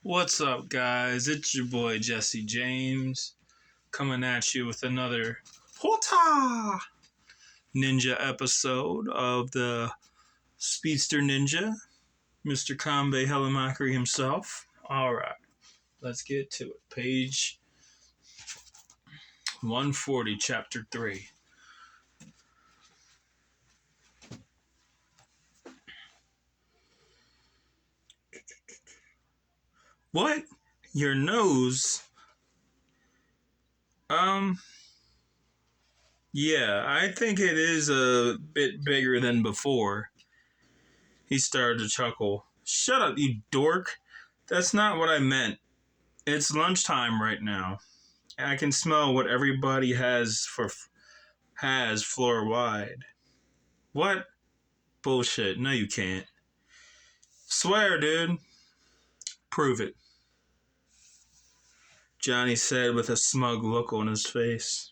What's up, guys? It's your boy Jesse James coming at you with another Hota Ninja episode of the Speedster Ninja, Mr. Kanbei Hellemakri himself. Alright, let's get to it. Page 140, Chapter 3. What? Your nose? Yeah, I think it is a bit bigger than before. He started to chuckle. Shut up, you dork. That's not what I meant. It's lunchtime right now. I can smell what everybody has floor wide. What? Bullshit. No, you can't. Swear, dude. Prove it. Johnny said with a smug look on his face.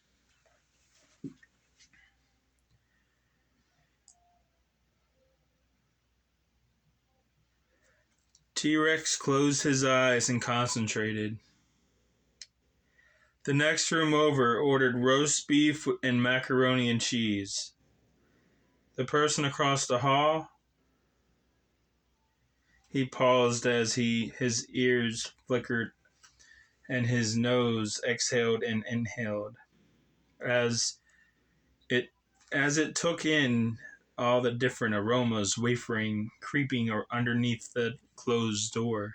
T-Rex closed his eyes and concentrated. The next room over ordered roast beef and macaroni and cheese. The person across the hall, he paused as his ears flickered and his nose exhaled and inhaled as it took in all the different aromas wafering, creeping underneath the closed door.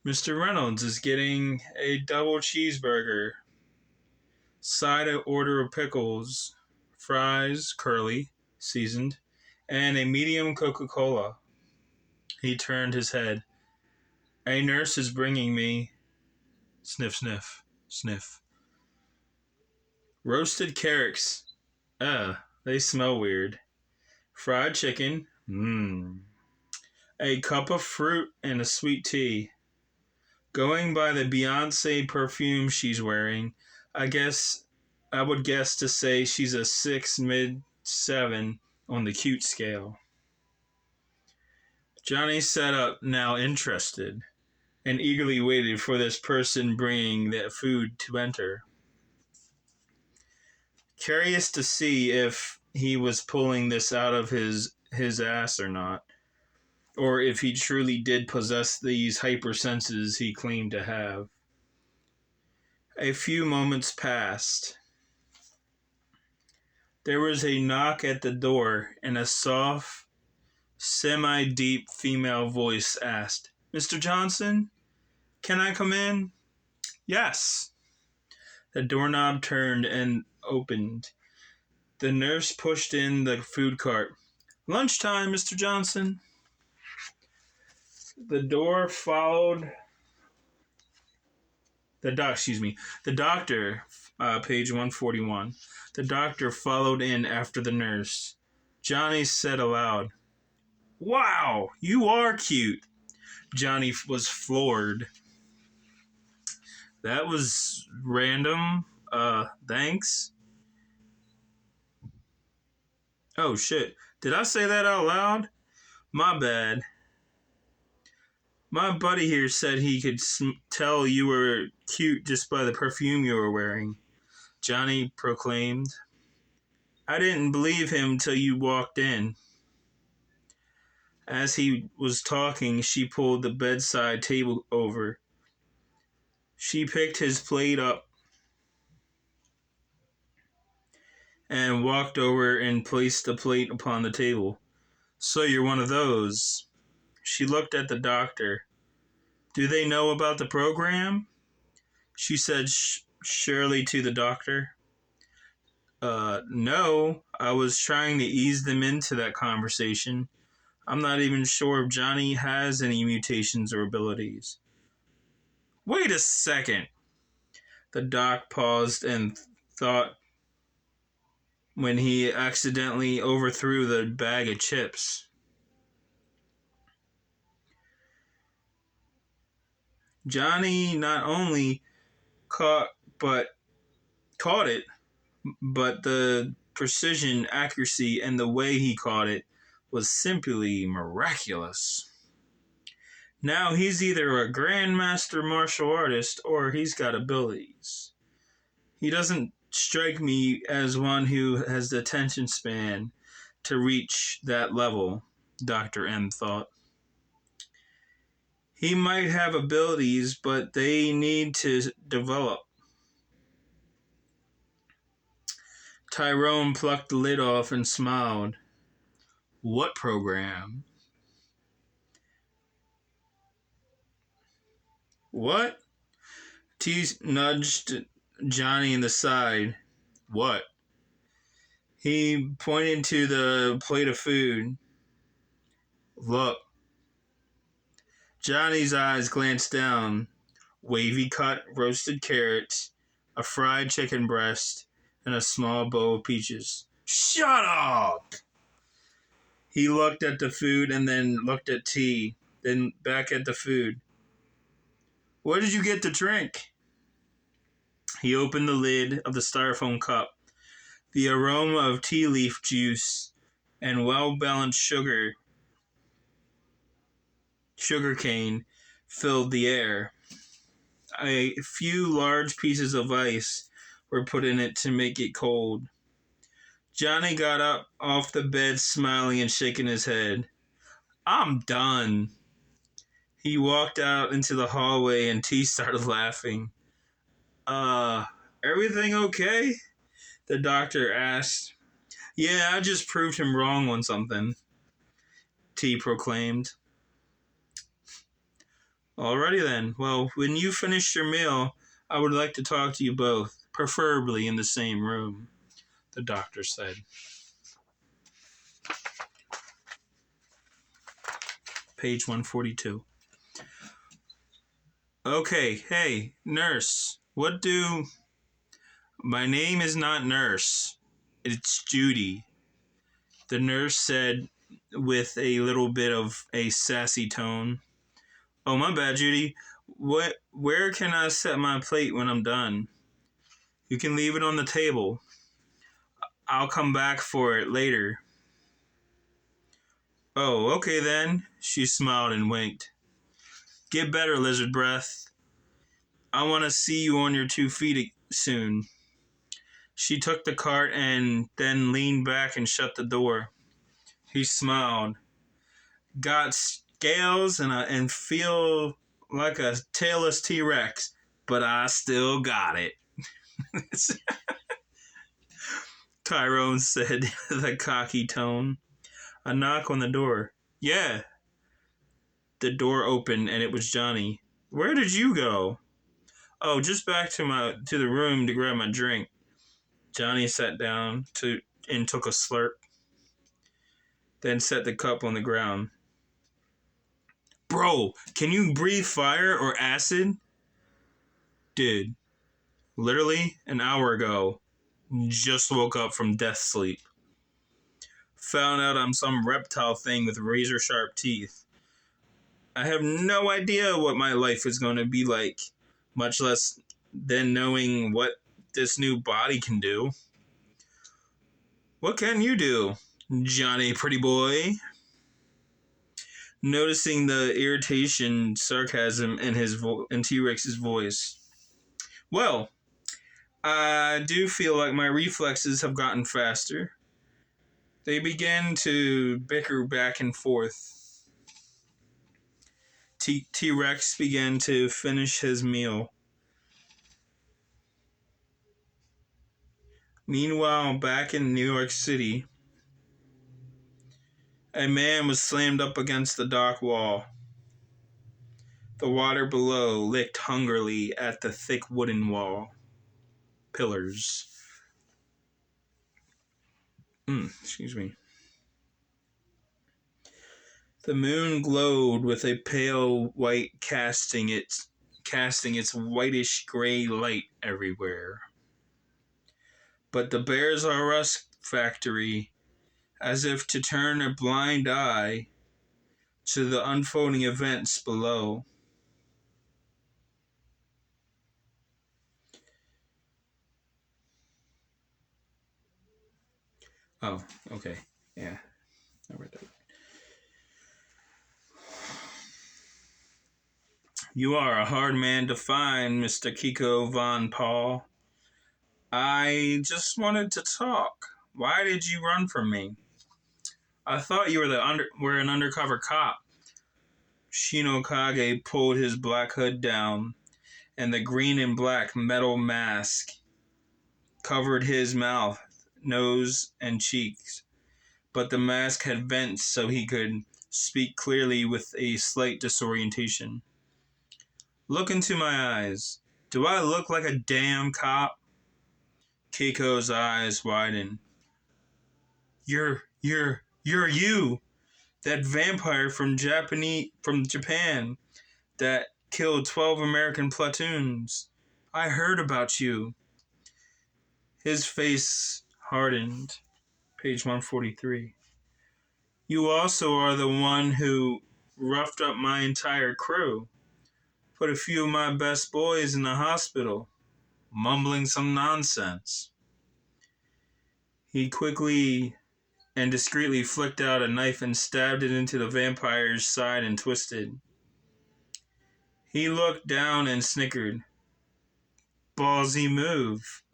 Mr. Reynolds is getting a double cheeseburger, side order of pickles, fries, curly, seasoned, and a medium Coca-Cola. He turned his head. A nurse is bringing me... Sniff, sniff, sniff. Roasted carrots. They smell weird. Fried chicken. A cup of fruit and a sweet tea. Going by the Beyonce perfume she's wearing, I would guess to say she's a 6, mid-7 on the cute scale. Johnny sat up, now interested, and eagerly waited for this person bringing the food to enter. Curious to see if he was pulling this out of his ass or not, or if he truly did possess these hypersenses he claimed to have. A few moments passed. There was a knock at the door, and a soft, semi-deep female voice asked, "Mr. Johnson, can I come in?" "Yes." The doorknob turned and opened. The nurse pushed in the food cart. "Lunchtime, Mr. Johnson." The doctor, page 141. The doctor followed in after the nurse. Johnny said aloud, "Wow, you are cute." Johnny was floored. That was random. Thanks. Oh shit, did I say that out loud? My bad. My buddy here said he could tell you were cute just by the perfume you were wearing, Johnny proclaimed. I didn't believe him till you walked in. As he was talking, she pulled the bedside table over. She picked his plate up and walked over and placed the plate upon the table. "So you're one of those." She looked at the doctor. "Do they know about the program?" She said surely to the doctor. No, I was trying to ease them into that conversation. I'm not even sure if Johnny has any mutations or abilities." Wait a second. The doc paused and thought when he accidentally overthrew the bag of chips. Johnny not only caught it, but the precision, accuracy, and the way he caught it was simply miraculous. Now he's either a grandmaster martial artist or he's got abilities. He doesn't strike me as one who has the attention span to reach that level, Dr. M thought. He might have abilities, but they need to develop. Tyrone plucked the lid off and smiled. What program? What? T nudged Johnny in the side. What? He pointed to the plate of food. Look. Johnny's eyes glanced down. Wavy cut roasted carrots, a fried chicken breast, and a small bowl of peaches. Shut up! He looked at the food and then looked at T, then back at the food. What did you get to drink? He opened the lid of the styrofoam cup. The aroma of tea leaf juice and well-balanced sugarcane filled the air. A few large pieces of ice were put in it to make it cold. Johnny got up off the bed smiling and shaking his head. I'm done. He walked out into the hallway and T started laughing. Everything okay? The doctor asked. Yeah, I just proved him wrong on something, T proclaimed. Alrighty then. Well, when you finish your meal, I would like to talk to you both, preferably in the same room, the doctor said. Page 142. Okay, hey, nurse, My name is not Nurse. It's Judy, the nurse said with a little bit of a sassy tone. Oh, my bad, Judy. Where can I set my plate when I'm done? You can leave it on the table. I'll come back for it later. Oh, okay then. She smiled and winked. Get better, lizard breath. I want to see you on your 2 feet soon. She took the cart and then leaned back and shut the door. He smiled. Got scales and feel like a tailless T-Rex, but I still got it. Tyrone said with a cocky tone. A knock on the door. Yeah. The door opened and it was Johnny. Where did you go? Oh, just back to the room to grab my drink. Johnny sat down and took a slurp, then set the cup on the ground. Bro, can you breathe fire or acid? Dude, literally an hour ago, just woke up from death sleep. Found out I'm some reptile thing with razor sharp teeth. I have no idea what my life is going to be like, much less than knowing what this new body can do. What can you do, Johnny pretty boy? Noticing the irritation, sarcasm in T-Rex's voice. Well, I do feel like my reflexes have gotten faster. They began to bicker back and forth. T-Rex began to finish his meal. Meanwhile, back in New York City, a man was slammed up against the dock wall. The water below licked hungrily at the thick wooden wall pillars. Excuse me. The moon glowed with a pale white casting its whitish gray light everywhere. But the Bears R Us factory, as if to turn a blind eye to the unfolding events below. Oh, okay. Yeah. I read that. You are a hard man to find, Mr. Kiko Von Paul. I just wanted to talk. Why did you run from me? I thought you were an undercover cop. Shi No Kage pulled his black hood down, and the green and black metal mask covered his mouth, nose, and cheeks. But the mask had vents so he could speak clearly with a slight disorientation. Look into my eyes. Do I look like a damn cop? Keiko's eyes widened. You're you! That vampire from Japan that killed 12 American platoons. I heard about you. His face hardened. Page 143. You also are the one who roughed up my entire crew. Put a few of my best boys in the hospital, mumbling some nonsense. He quickly and discreetly flicked out a knife and stabbed it into the vampire's side and twisted. He looked down and snickered. Ballsy move.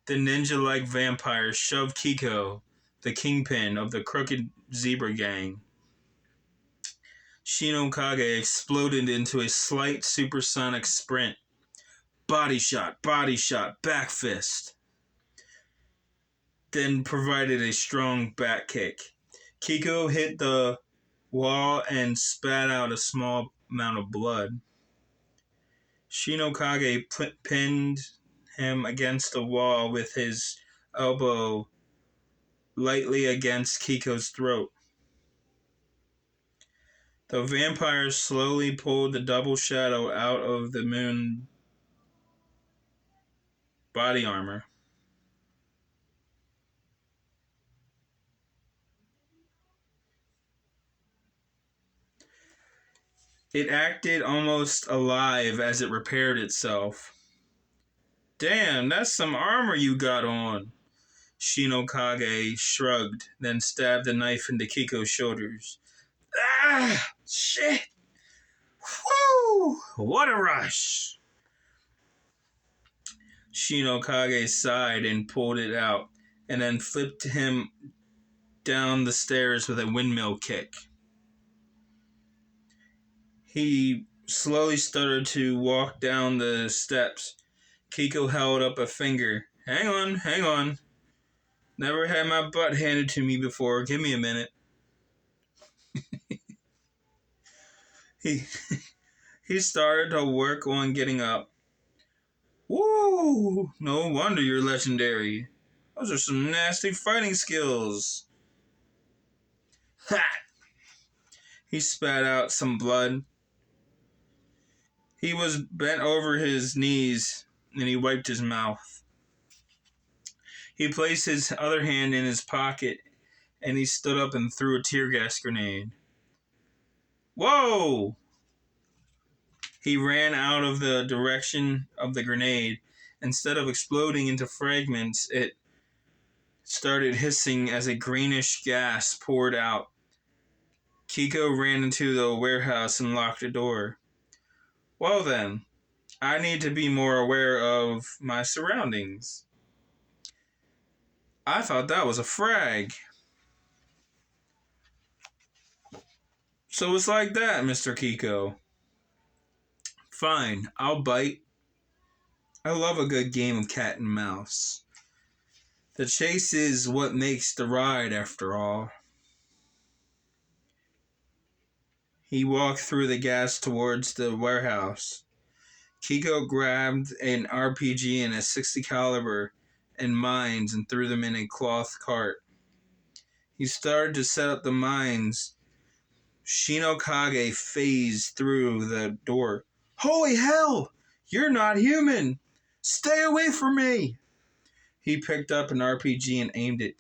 The ninja-like vampire shoved Kiko, the kingpin of the Crooked Zebra Gang. Shi No Kage exploded into a slight supersonic sprint. Body shot, back fist. Then provided a strong back kick. Kiko hit the wall and spat out a small amount of blood. Shi No Kage pinned him against the wall with his elbow lightly against Kiko's throat. The vampire slowly pulled the double shadow out of the moon body armor. It acted almost alive as it repaired itself. Damn, that's some armor you got on. Shi No Kage shrugged, then stabbed the knife into Kiko's shoulders. Ah! Shit! Woo! What a rush! Shi No Kage sighed and pulled it out, and then flipped him down the stairs with a windmill kick. He slowly started to walk down the steps. Kiko held up a finger. Hang on. Never had my butt handed to me before. Give me a minute. He started to work on getting up. Woo! No wonder you're legendary. Those are some nasty fighting skills. Ha! He spat out some blood. He was bent over his knees and he wiped his mouth. He placed his other hand in his pocket and he stood up and threw a tear gas grenade. Whoa! He ran out of the direction of the grenade. Instead of exploding into fragments, it started hissing as a greenish gas poured out. Kiko ran into the warehouse and locked the door. Well then, I need to be more aware of my surroundings. I thought that was a frag. So it's like that, Mr. Kiko. Fine, I'll bite. I love a good game of cat and mouse. The chase is what makes the ride, after all. He walked through the gas towards the warehouse. Kiko grabbed an RPG and a .60 caliber and mines and threw them in a cloth cart. He started to set up the mines. Shi No Kage phased through the door. Holy hell! You're not human! Stay away from me! He picked up an RPG and aimed it.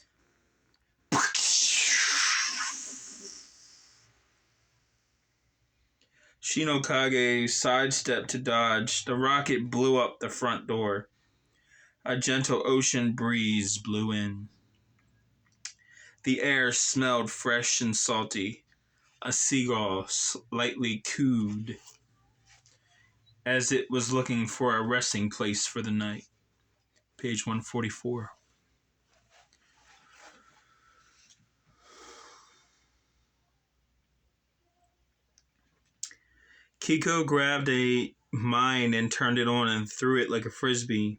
Shi No Kage sidestepped to dodge. The rocket blew up the front door. A gentle ocean breeze blew in. The air smelled fresh and salty. A seagull lightly cooed. as it was looking for a resting place for the night. Page 144. Kiko grabbed a mine and turned it on and threw it like a frisbee.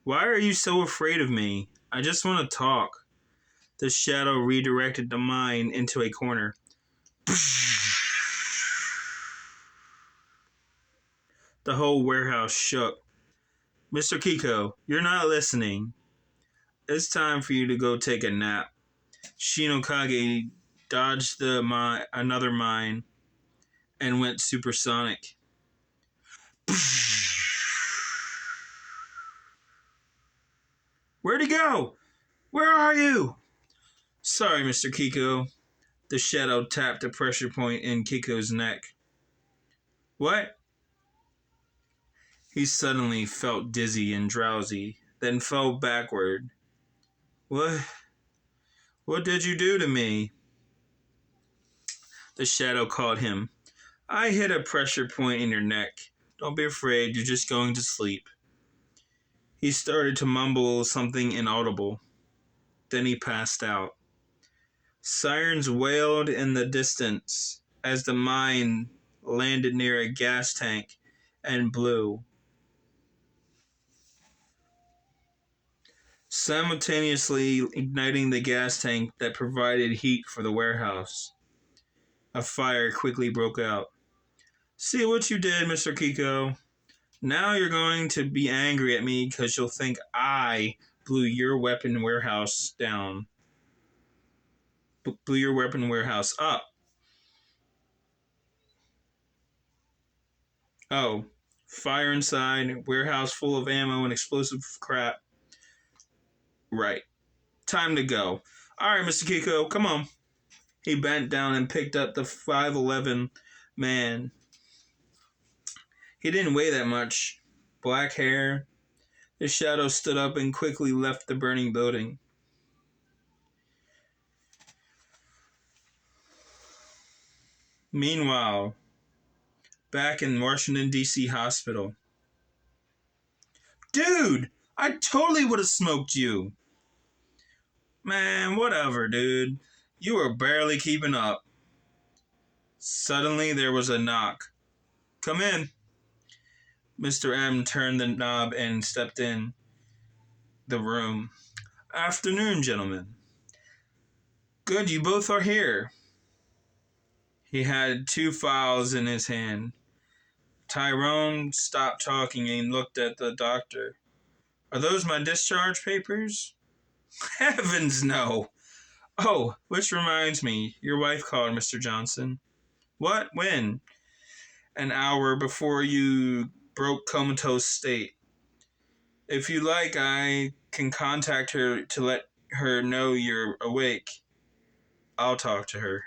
Why are you so afraid of me? I just want to talk. The shadow redirected the mine into a corner. The whole warehouse shook. Mr. Kiko, you're not listening. It's time for you to go take a nap. Shi No Kage dodged another mine and went supersonic. Where'd he go? Where are you? Sorry, Mr. Kiko. The shadow tapped a pressure point in Kiko's neck. What? He suddenly felt dizzy and drowsy, then fell backward. What? What did you do to me? The shadow called him. I hit a pressure point in your neck. Don't be afraid, you're just going to sleep. He started to mumble something inaudible. Then he passed out. Sirens wailed in the distance as the mine landed near a gas tank and blew, simultaneously igniting the gas tank that provided heat for the warehouse. A fire quickly broke out. See what you did, Mr. Kiko. Now you're going to be angry at me because you'll think I blew your weapon warehouse down. Blew your weapon warehouse up. Oh, fire inside, warehouse full of ammo and explosive crap. Right. Time to go. Alright, Mr. Kiko, come on. He bent down and picked up the 5'11" man. He didn't weigh that much. Black hair. The shadow stood up and quickly left the burning building. Meanwhile, back in Washington, D.C. hospital. Dude, I totally would have smoked you. Man, whatever, dude. You were barely keeping up. Suddenly, there was a knock. Come in. Mr. M turned the knob and stepped in the room. Afternoon, gentlemen. Good, you both are here. He had 2 files in his hand. Tyrone stopped talking and looked at the doctor. Are those my discharge papers? Heavens, no. Oh, which reminds me, your wife called, Mr. Johnson. What? When? An hour before you broke comatose state. If you like, I can contact her to let her know you're awake. I'll talk to her.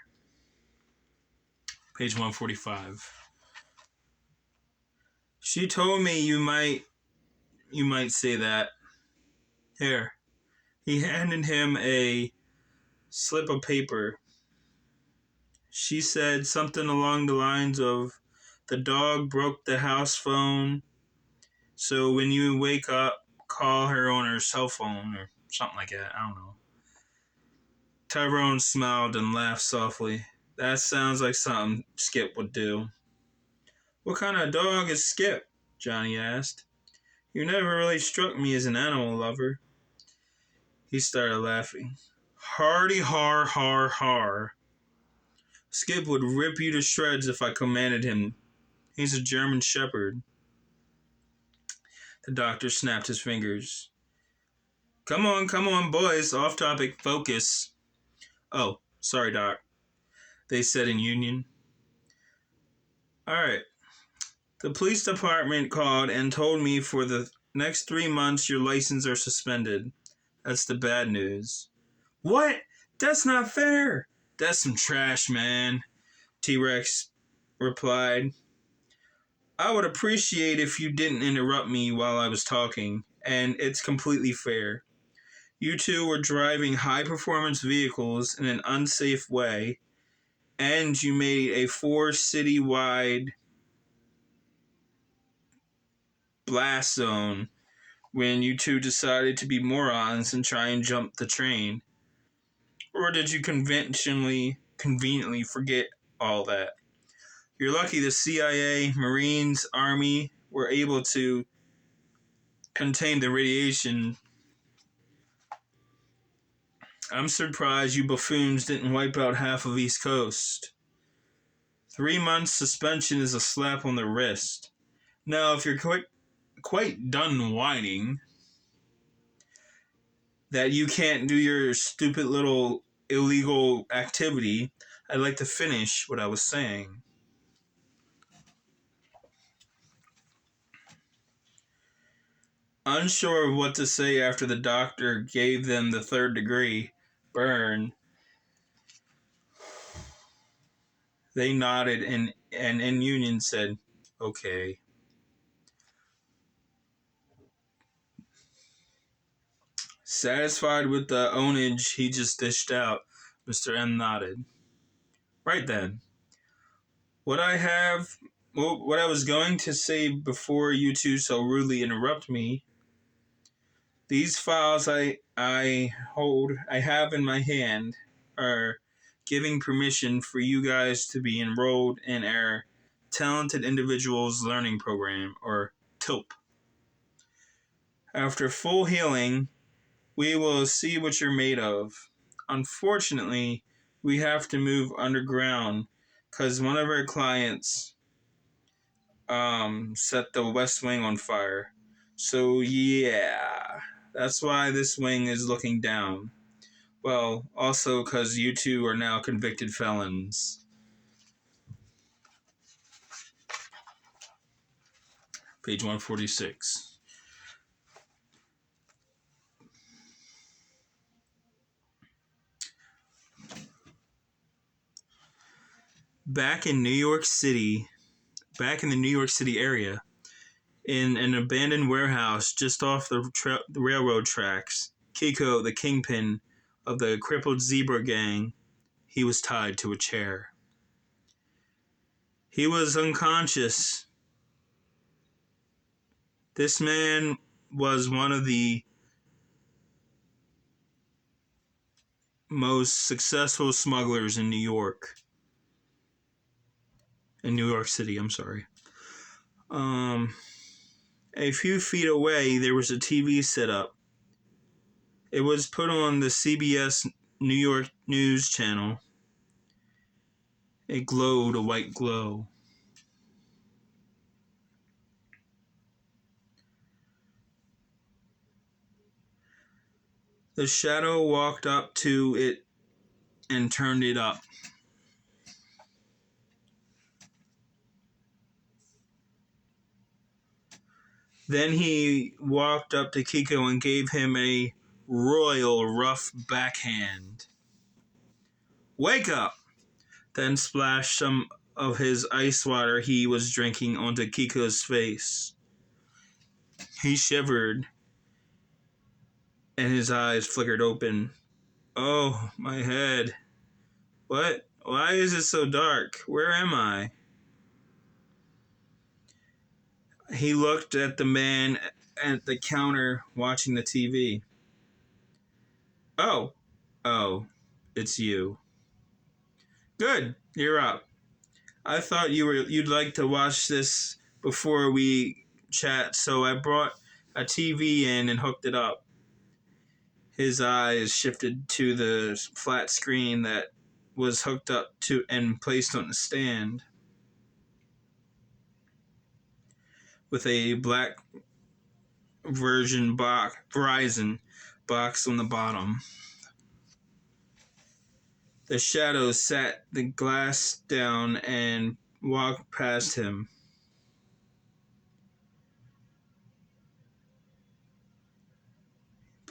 Page 145. She told me you might say that. Here. He handed him a slip of paper. She said something along the lines of, the dog broke the house phone, so when you wake up, call her on her cell phone, or something like that. I don't know. Tyrone smiled and laughed softly. That sounds like something Skip would do. What kind of dog is Skip? Johnny asked. You never really struck me as an animal lover. He started laughing. Hardy har har har. Skip would rip you to shreds if I commanded him. He's a German shepherd. The doctor snapped his fingers. Come on, boys. Off topic. Focus. Oh, sorry, Doc. They said in union. Alright. The police department called and told me for the next 3 months your license are suspended. That's the bad news. What? That's not fair. That's some trash, man. T-Rex replied. I would appreciate if you didn't interrupt me while I was talking, and it's completely fair. You two were driving high-performance vehicles in an unsafe way, and you made a 4 city-wide blast zone when you two decided to be morons and try and jump the train? Or did you conveniently forget all that? You're lucky the CIA, Marines, Army were able to contain the radiation. I'm surprised you buffoons didn't wipe out half of East Coast. 3 months suspension is a slap on the wrist. Now, if you're quite done whining that you can't do your stupid little illegal activity, I'd like to finish what I was saying. Unsure of what to say after the doctor gave them the 3rd-degree burn, they nodded and in union said, "Okay." Satisfied with the ownage he just dished out, Mr. M nodded. Right then. What I was going to say before you two so rudely interrupt me, these files I have in my hand are giving permission for you guys to be enrolled in our Talented Individuals Learning Program, or TILP. After full healing, we will see what you're made of. Unfortunately, we have to move underground because one of our clients set the West Wing on fire. So yeah, that's why this wing is looking down. Well, also because you two are now convicted felons. Page 146. Back in the New York City area, in an abandoned warehouse just off the railroad tracks, Kiko, the kingpin of the crippled zebra gang, he was tied to a chair. He was unconscious. This man was one of the most successful smugglers in New York. In New York City, I'm sorry. A few feet away, there was a TV set up. It was put on the CBS New York News channel. It glowed a white glow. The shadow walked up to it and turned it up. Then he walked up to Kiko and gave him a royal rough backhand. "Wake up!" Then splashed some of his ice water he was drinking onto Kiko's face. He shivered, and his eyes flickered open. "Oh, my head. What? Why is it so dark? Where am I?" He looked at the man at the counter watching the TV. Oh, it's you. Good, you're up. I thought you'd like to watch this before we chat, so I brought a TV in and hooked it up. His eyes shifted to the flat screen that was hooked up to and placed on the stand with a black Verizon box on the bottom. The shadow sat the glass down and walked past him.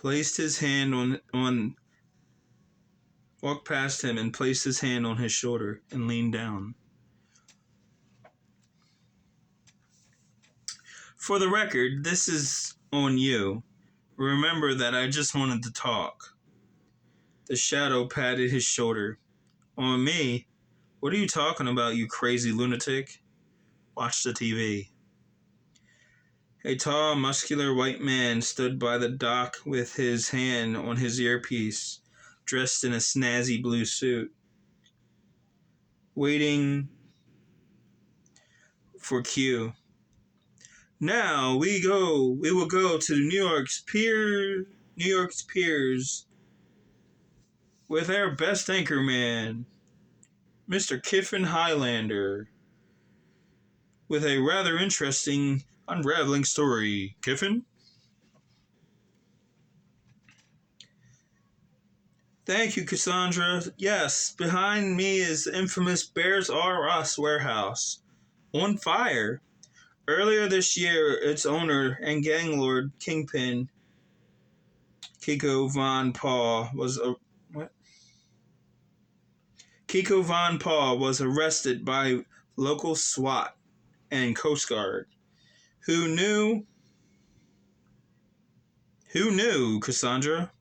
Walked past him and placed his hand on his shoulder and leaned down. For the record, this is on you. Remember that I just wanted to talk. The shadow patted his shoulder. On me? What are you talking about, you crazy lunatic? Watch the TV. A tall, muscular white man stood by the dock with his hand on his earpiece, dressed in a snazzy blue suit, waiting for cue. Now we will go to New York's piers with our best anchorman, Mr. Kiffin Highlander, with a rather interesting, unraveling story. Kiffin? Thank you, Cassandra. Yes, behind me is the infamous Bears R Us warehouse. On fire. Earlier this year, its owner and gang lord kingpin, Kiko Von Paul, was arrested by local SWAT and Coast Guard. Who knew, Cassandra?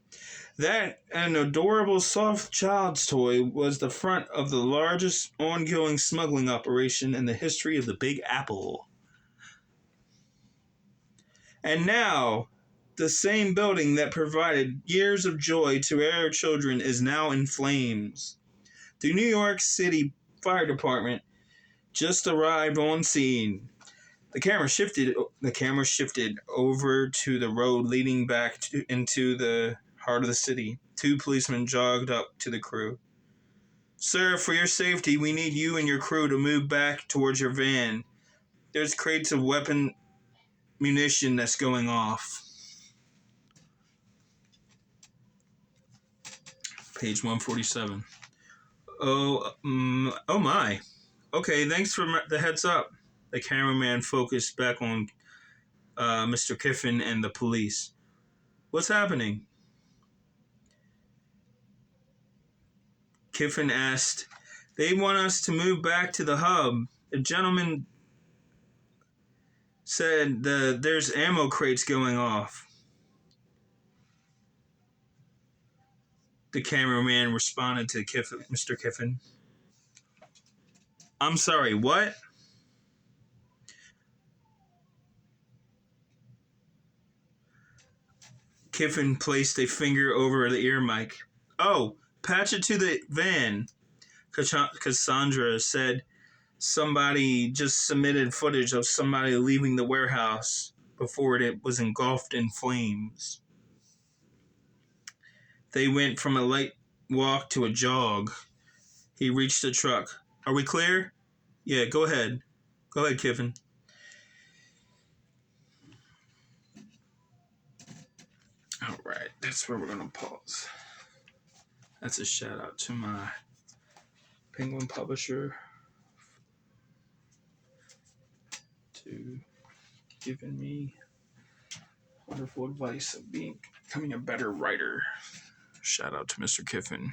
That an adorable soft child's toy was the front of the largest ongoing smuggling operation in the history of the Big Apple. And now, the same building that provided years of joy to our children is now in flames. The New York City Fire Department just arrived on scene. The camera shifted over to the road leading back into the heart of the city. Two policemen jogged up to the crew. Sir, for your safety, we need you and your crew to move back towards your van. There's crates of weapon munition that's going off. Page 147. Oh my. Okay, thanks for the heads up. The cameraman focused back on Mr. Kiffin and the police. What's happening? Kiffin asked. They want us to move back to the hub. The gentleman said there's ammo crates going off. The cameraman responded to Mr. Kiffin. I'm sorry, what? Kiffin placed a finger over the ear mic. Oh, patch it to the van. Cassandra said somebody just submitted footage of somebody leaving the warehouse before it was engulfed in flames. They went from a light walk to a jog. He reached the truck. Are we clear? Yeah, go ahead. Go ahead, Kiffin. All right, that's where we're going to pause. That's a shout out to my Penguin publisher to giving me wonderful advice of becoming a better writer. Shout out to Mr. Kiffin.